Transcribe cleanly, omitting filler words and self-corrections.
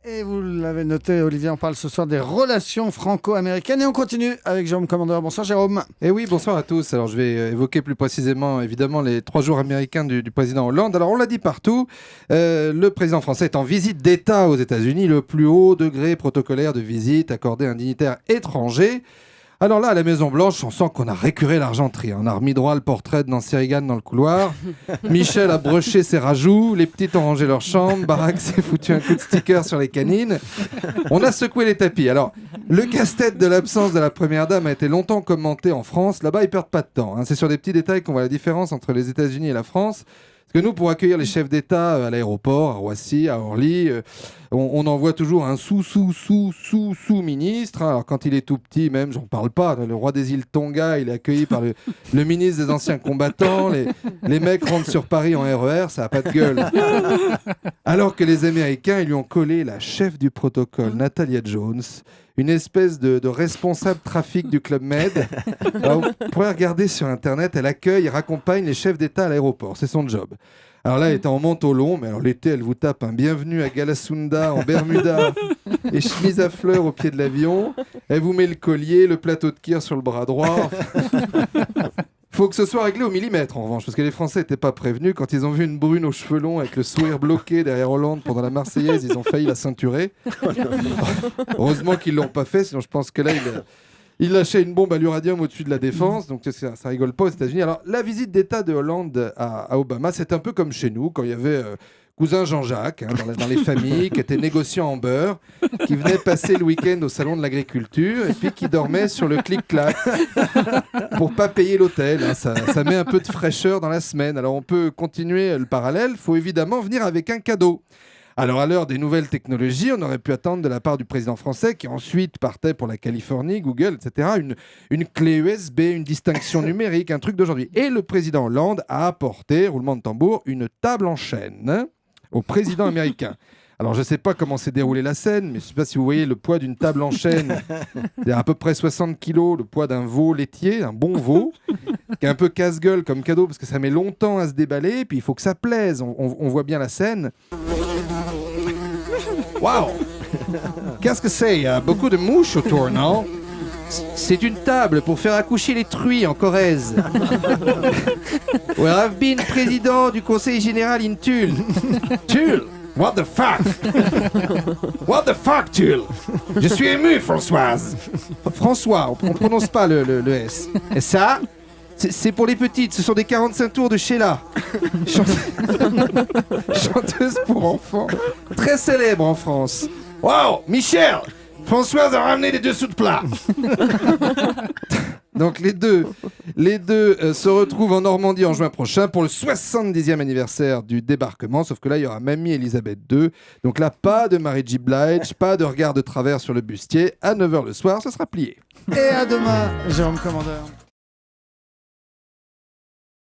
Et vous l'avez noté, Olivier, on parle ce soir des relations franco-américaines et on continue avec Jérôme Commandeur. Bonsoir Jérôme. Et oui, bonsoir à tous. Alors je vais évoquer plus précisément évidemment les 3 jours américains du président Hollande. Alors on l'a dit partout, le président français est en visite d'État aux États-Unis, le plus haut degré protocolaire de visite accordé à un dignitaire étranger. Alors là, à la Maison-Blanche, on sent qu'on a récuré l'argenterie. On a remis droit le portrait de Nancy Reagan dans le couloir. Michel a broché ses rajouts. Les petites ont rangé leur chambre. Barack s'est foutu un coup de sticker sur les canines. On a secoué les tapis. Alors, le casse-tête de l'absence de la première dame a été longtemps commenté en France. Là-bas, ils perdent pas de temps. C'est sur des petits détails qu'on voit la différence entre les États-Unis et la France. Parce que nous, pour accueillir les chefs d'État à l'aéroport, à Roissy, à Orly, on envoie toujours un sous-ministre. Alors quand il est tout petit, même, j'en parle pas. Le roi des îles Tonga, il est accueilli par le ministre des anciens combattants. Les mecs rentrent sur Paris en RER, ça n'a pas de gueule. Alors que les Américains, ils lui ont collé la chef du protocole, Natalia Jones, une espèce de responsable trafic du Club Med. Alors, vous pourrez regarder sur Internet, elle accueille et raccompagne les chefs d'État à l'aéroport. C'est son job. Alors là, elle est en manteau long, mais alors l'été, elle vous tape un bienvenue à Galasunda en Bermuda et chemise à fleurs au pied de l'avion. Elle vous met le collier, le plateau de kir sur le bras droit. Faut que ce soit réglé au millimètre en revanche, parce que les Français n'étaient pas prévenus. Quand ils ont vu une brune aux cheveux longs avec le sourire bloqué derrière Hollande pendant la Marseillaise, ils ont failli la ceinturer. Heureusement qu'ils ne l'ont pas fait, sinon je pense que là, il lâchait une bombe à l'uranium au-dessus de la Défense, donc ça rigole pas aux États-Unis. Alors, la visite d'État de Hollande à Obama, c'est un peu comme chez nous, quand il y avait cousin Jean-Jacques, dans les familles, qui était négociant en beurre, qui venait passer le week-end au salon de l'agriculture, et puis qui dormait sur le clic-clac pour pas payer l'hôtel. Ça met un peu de fraîcheur dans la semaine. Alors, on peut continuer le parallèle. Il faut évidemment venir avec un cadeau. Alors, à l'heure des nouvelles technologies, on aurait pu attendre de la part du président français, qui ensuite partait pour la Californie, Google, etc., une clé USB, une distinction numérique, un truc d'aujourd'hui. Et le président Hollande a apporté, roulement de tambour, une table en chaîne au président américain. Alors, je ne sais pas comment s'est déroulée la scène, mais je ne sais pas si vous voyez le poids d'une table en chaîne. C'est à peu près 60 kilos, le poids d'un veau laitier, un bon veau, qui est un peu casse-gueule comme cadeau, parce que ça met longtemps à se déballer, puis il faut que ça plaise. On voit bien la scène. Waouh! Qu'est-ce que c'est? Il y a beaucoup de mouches autour, non? C'est une table pour faire accoucher les truies en Corrèze. Where I've been président du conseil général in Tulle. Tulle? What the fuck? What the fuck, Tulle? Je suis ému, Françoise. François, on ne prononce pas le S. Et ça, c'est pour les petites, ce sont des 45 tours de Sheila. Chanteuse pour enfants, très célèbre en France. Wow, Michel! Françoise a ramené des dessous de plat. Donc les deux se retrouvent en Normandie en juin prochain pour le 70e anniversaire du débarquement, sauf que là il y aura Mamie Elisabeth II. Donc là pas de Mary J. Blige, pas de regard de travers sur le bustier. À 9h le soir, ce sera plié. Et à demain, Jérôme Commandeur.